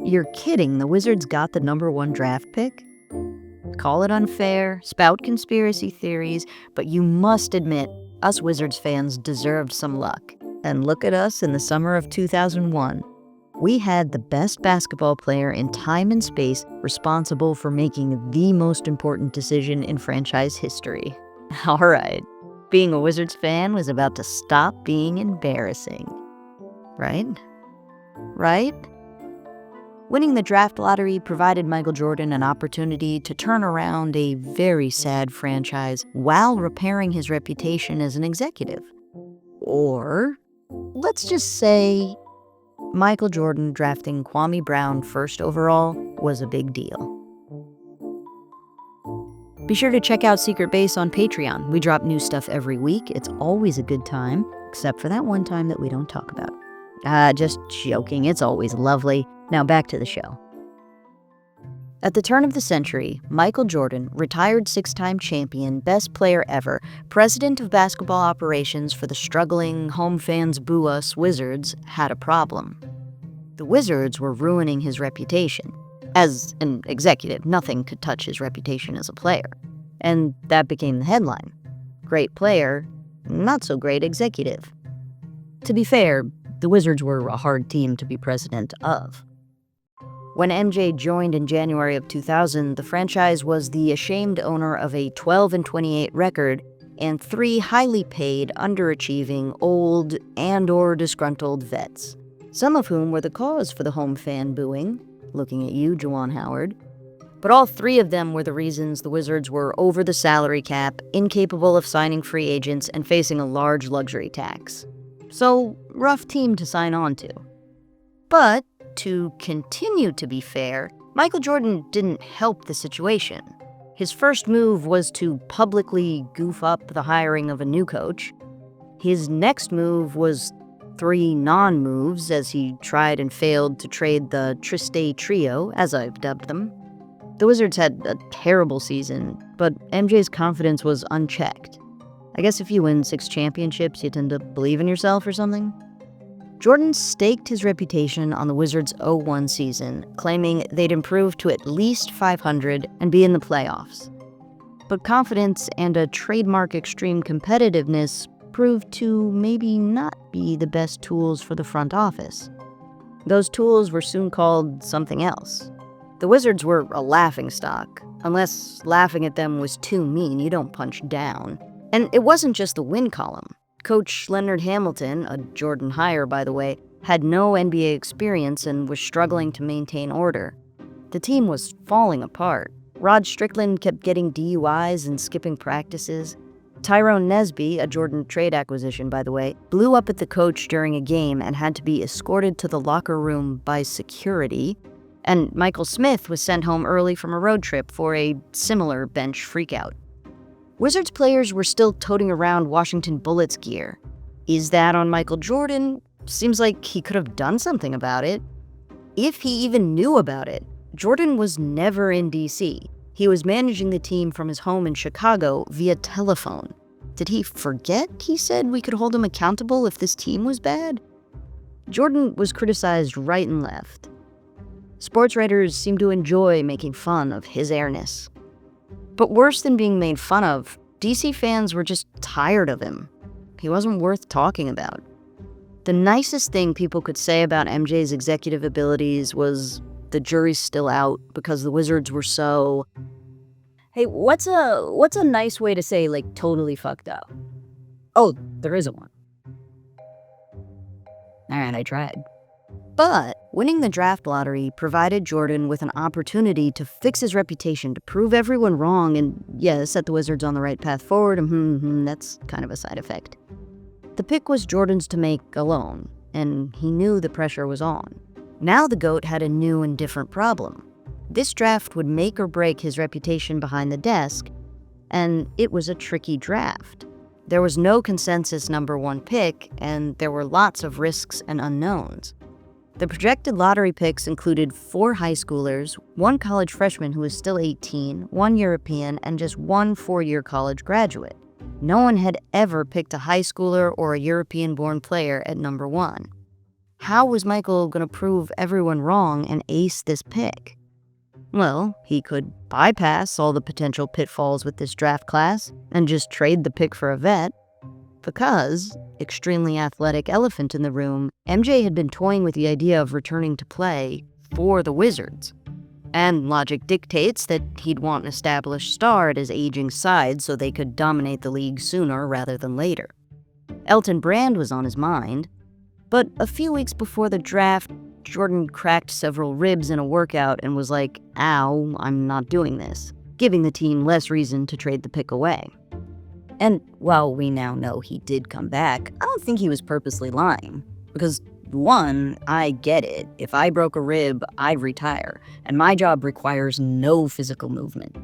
You're kidding, the Wizards got the number 1 draft pick? Call it unfair, spout conspiracy theories, but you must admit, us Wizards fans deserved some luck. And look at us in the summer of 2001. We had the best basketball player in time and space responsible for making the most important decision in franchise history. All right, being a Wizards fan was about to stop being embarrassing. Right? Right? Winning the draft lottery provided Michael Jordan an opportunity to turn around a very sad franchise while repairing his reputation as an executive. Or, let's just say, Michael Jordan drafting Kwame Brown first overall was a big deal. Be sure to check out Secret Base on Patreon. We drop new stuff every week. It's always a good time, except for that one time that we don't talk about. Just joking, it's always lovely. Now back to the show. At the turn of the century, Michael Jordan, retired 6-time champion, best player ever, president of basketball operations for the struggling home fans boo us Wizards, had a problem. The Wizards were ruining his reputation. As an executive, nothing could touch his reputation as a player. And that became the headline. Great player, not so great executive. To be fair, the Wizards were a hard team to be president of. When MJ joined in January of 2000, the franchise was the ashamed owner of a 12-28 record and 3 highly paid, underachieving, old and/or disgruntled vets, some of whom were the cause for the home fan booing, looking at you, Juwan Howard. But all 3 of them were the reasons the Wizards were over the salary cap, incapable of signing free agents, and facing a large luxury tax. So, rough team to sign on to. But, to continue to be fair, Michael Jordan didn't help the situation. His first move was to publicly goof up the hiring of a new coach. His next move was 3 non-moves as he tried and failed to trade the Triste Trio, as I've dubbed them. The Wizards had a terrible season, but MJ's confidence was unchecked. I guess if you win 6 championships, you tend to believe in yourself or something. Jordan staked his reputation on the Wizards' 0-1 season, claiming they'd improve to at least 500 and be in the playoffs. But confidence and a trademark extreme competitiveness proved to maybe not be the best tools for the front office. Those tools were soon called something else. The Wizards were a laughingstock. Unless laughing at them was too mean, you don't punch down. And it wasn't just the win column. Coach Leonard Hamilton, a Jordan hire by the way, had no NBA experience and was struggling to maintain order. The team was falling apart. Rod Strickland kept getting DUIs and skipping practices. Tyrone Nesby, a Jordan trade acquisition by the way, blew up at the coach during a game and had to be escorted to the locker room by security. And Michael Smith was sent home early from a road trip for a similar bench freakout. Wizards players were still toting around Washington Bullets gear. Is that on Michael Jordan? Seems like he could have done something about it. If he even knew about it. Jordan was never in DC. He was managing the team from his home in Chicago via telephone. Did he forget he said we could hold him accountable if this team was bad? Jordan was criticized right and left. Sports writers seemed to enjoy making fun of his airness. But worse than being made fun of, DC fans were just tired of him. He wasn't worth talking about. The nicest thing people could say about MJ's executive abilities was the jury's still out because the Wizards were so... Hey, what's a nice way to say, like, totally fucked up? Oh, there isn't one. Alright, I tried. But winning the draft lottery provided Jordan with an opportunity to fix his reputation, to prove everyone wrong, and yeah, set the Wizards on the right path forward. That's kind of a side effect. The pick was Jordan's to make alone, and he knew the pressure was on. Now the GOAT had a new and different problem. This draft would make or break his reputation behind the desk, and it was a tricky draft. There was no consensus number 1 pick, and there were lots of risks and unknowns. The projected lottery picks included 4 high schoolers, 1 college freshman who was still 18, 1 European, and just 1 4-year college graduate. No one had ever picked a high schooler or a European-born player at number 1. How was Michael going to prove everyone wrong and ace this pick? Well, he could bypass all the potential pitfalls with this draft class and just trade the pick for a vet. Because, extremely athletic elephant in the room, MJ had been toying with the idea of returning to play for the Wizards. And logic dictates that he'd want an established star at his aging side so they could dominate the league sooner rather than later. Elton Brand was on his mind, but a few weeks before the draft, Jordan cracked several ribs in a workout and was like, "Ow, I'm not doing this," giving the team less reason to trade the pick away. And while we now know he did come back, I don't think he was purposely lying. Because, one, I get it. If I broke a rib, I'd retire, and my job requires no physical movement.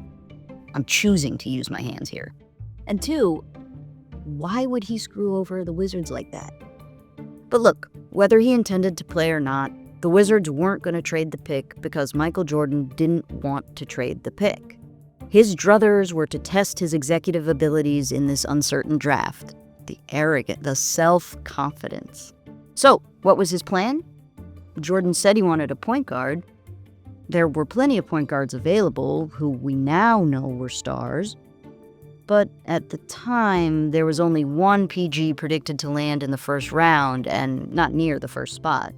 I'm choosing to use my hands here. And two, why would he screw over the Wizards like that? But look, whether he intended to play or not, the Wizards weren't going to trade the pick because Michael Jordan didn't want to trade the pick. His druthers were to test his executive abilities in this uncertain draft. The arrogance, the self-confidence. So, what was his plan? Jordan said he wanted a point guard. There were plenty of point guards available who we now know were stars. But at the time, there was only one PG predicted to land in the first round and not near the first spot.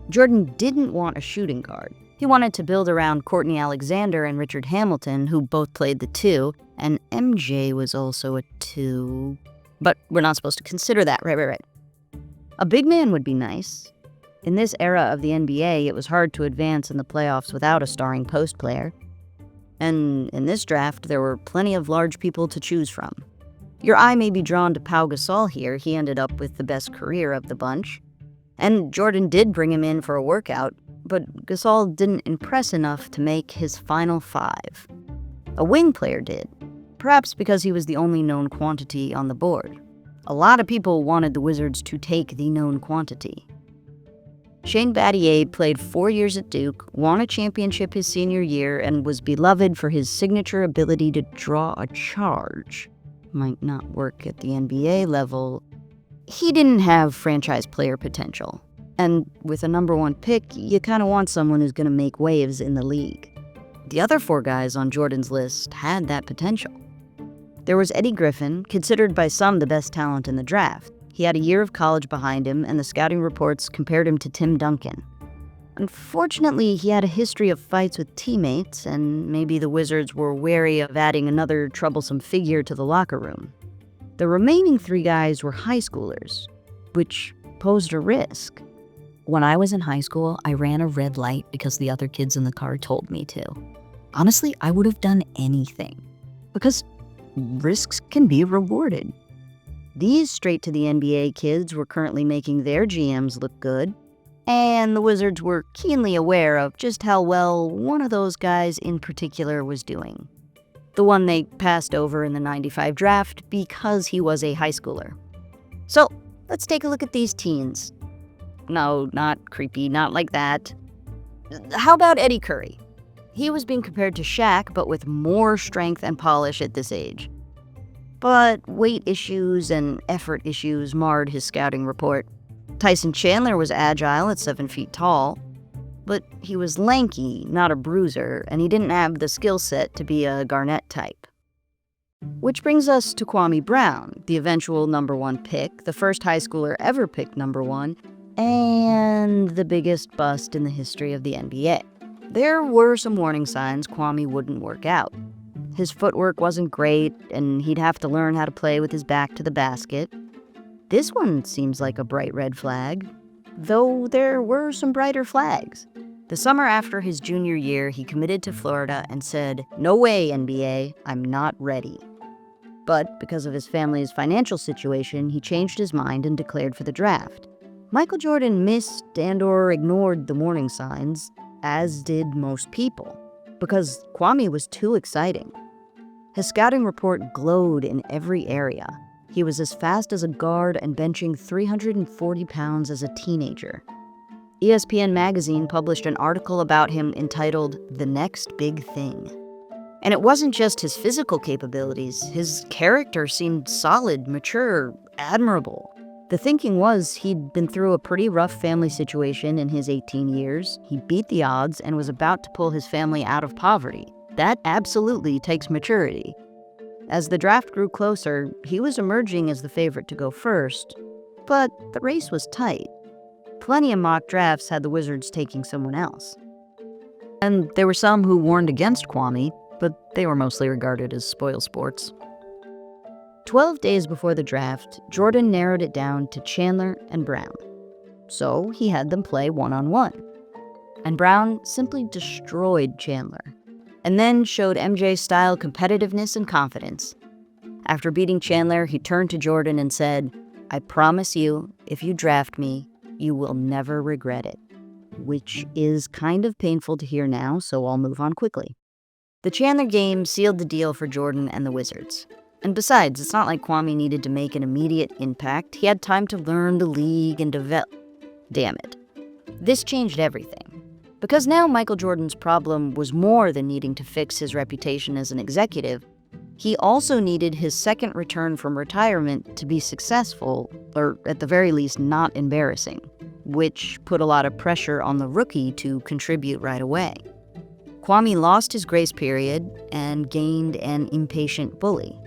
Jordan didn't want a shooting guard. He wanted to build around Courtney Alexander and Richard Hamilton, who both played the 2, and MJ was also a 2. But we're not supposed to consider that, right. A big man would be nice. In this era of the NBA, it was hard to advance in the playoffs without a starring post player. And in this draft, there were plenty of large people to choose from. Your eye may be drawn to Pau Gasol here. He ended up with the best career of the bunch. And Jordan did bring him in for a workout, but Gasol didn't impress enough to make his final 5. A wing player did, perhaps because he was the only known quantity on the board. A lot of people wanted the Wizards to take the known quantity. Shane Battier played 4 years at Duke, won a championship his senior year, and was beloved for his signature ability to draw a charge. Might not work at the NBA level. He didn't have franchise player potential. And with a number 1 pick, you kind of want someone who's going to make waves in the league. The other 4 guys on Jordan's list had that potential. There was Eddie Griffin, considered by some the best talent in the draft. He had a year of college behind him, and the scouting reports compared him to Tim Duncan. Unfortunately, he had a history of fights with teammates, and maybe the Wizards were wary of adding another troublesome figure to the locker room. The remaining 3 guys were high schoolers, which posed a risk. When I was in high school, I ran a red light because the other kids in the car told me to. Honestly, I would have done anything, because risks can be rewarded. These straight-to-the-NBA kids were currently making their GMs look good, and the Wizards were keenly aware of just how well one of those guys in particular was doing. The one they passed over in the '95 draft because he was a high schooler. So, let's take a look at these teens. No, not creepy, not like that. How about Eddie Curry? He was being compared to Shaq, but with more strength and polish at this age. But weight issues and effort issues marred his scouting report. Tyson Chandler was agile at 7 feet tall, but he was lanky, not a bruiser, and he didn't have the skill set to be a Garnett type. Which brings us to Kwame Brown, the eventual number 1 pick, the first high schooler ever picked number 1, and the biggest bust in the history of the NBA. There were some warning signs Kwame wouldn't work out. His footwork wasn't great, and he'd have to learn how to play with his back to the basket. This one seems like a bright red flag, though there were some brighter flags. The summer after his junior year, he committed to Florida and said, "No way, NBA, I'm not ready." But because of his family's financial situation, he changed his mind and declared for the draft. Michael Jordan missed and/or ignored the warning signs, as did most people, because Kwame was too exciting. His scouting report glowed in every area. He was as fast as a guard and benching 340 pounds as a teenager. ESPN magazine published an article about him entitled "The Next Big Thing." And it wasn't just his physical capabilities. His character seemed solid, mature, admirable. The thinking was he'd been through a pretty rough family situation in his 18 years, he beat the odds, and was about to pull his family out of poverty. That absolutely takes maturity. As the draft grew closer, he was emerging as the favorite to go first, but the race was tight. Plenty of mock drafts had the Wizards taking someone else. And there were some who warned against Kwame, but they were mostly regarded as spoilsports. 12 days before the draft, Jordan narrowed it down to Chandler and Brown. So he had them play one-on-one. And Brown simply destroyed Chandler, and then showed MJ-style competitiveness and confidence. After beating Chandler, he turned to Jordan and said, "I promise you, if you draft me, you will never regret it." Which is kind of painful to hear now, so I'll move on quickly. The Chandler game sealed the deal for Jordan and the Wizards. And besides, it's not like Kwame needed to make an immediate impact. He had time to learn the league and develop. Damn it. This changed everything. Because now Michael Jordan's problem was more than needing to fix his reputation as an executive. He also needed his second return from retirement to be successful, or at the very least not embarrassing, which put a lot of pressure on the rookie to contribute right away. Kwame lost his grace period and gained an impatient bully.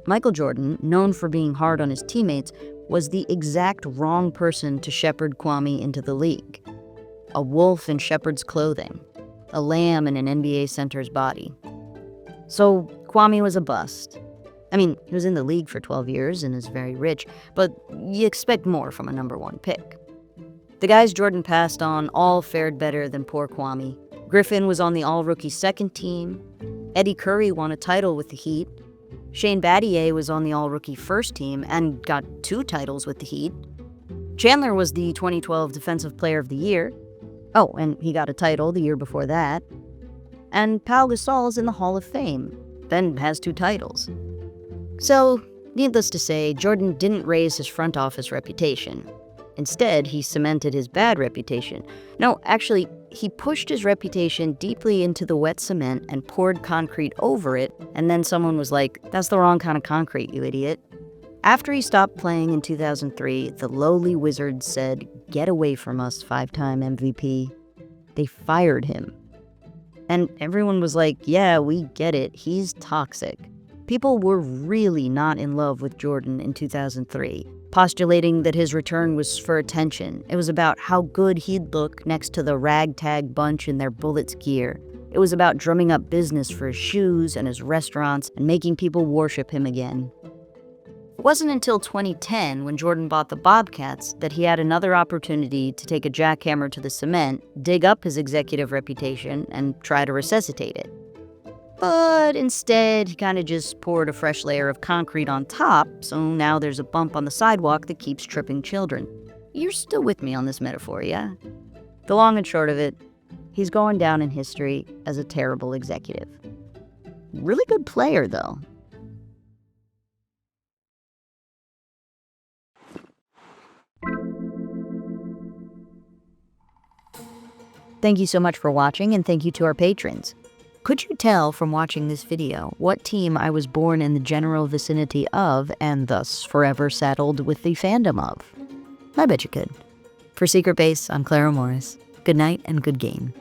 Michael Jordan, known for being hard on his teammates, was the exact wrong person to shepherd Kwame into the league. A wolf in shepherd's clothing, a lamb in an NBA center's body. So Kwame was a bust. I mean, he was in the league for 12 years and is very rich, but you expect more from a number one pick. The guys Jordan passed on all fared better than poor Kwame. Griffin was on the all-rookie second team. Eddie Curry won a title with the Heat. Shane Battier was on the all-rookie first team and got 2 titles with the Heat. Chandler was the 2012 Defensive Player of the Year. Oh, and he got a title the year before that. And Pau Gasol's in the Hall of Fame, then has 2 titles. So, needless to say, Jordan didn't raise his front office reputation. Instead, he cemented his bad reputation. No, actually, he pushed his reputation deeply into the wet cement and poured concrete over it, and then someone was like, "That's the wrong kind of concrete, you idiot." After he stopped playing in 2003, the lowly Wizards said, "Get away from us, 5-time MVP." They fired him. And everyone was like, "Yeah, we get it, he's toxic." People were really not in love with Jordan in 2003, postulating that his return was for attention. It was about how good he'd look next to the ragtag bunch in their Bullets gear. It was about drumming up business for his shoes and his restaurants and making people worship him again. It wasn't until 2010, when Jordan bought the Bobcats, that he had another opportunity to take a jackhammer to the cement, dig up his executive reputation, and try to resuscitate it. But instead, he kind of just poured a fresh layer of concrete on top, so now there's a bump on the sidewalk that keeps tripping children. You're still with me on this metaphor, yeah? The long and short of it, he's going down in history as a terrible executive. Really good player, though. Thank you so much for watching, and thank you to our patrons. Could you tell from watching this video what team I was born in the general vicinity of and thus forever saddled with the fandom of? I bet you could. For Secret Base, I'm Clara Morris. Good night and good game.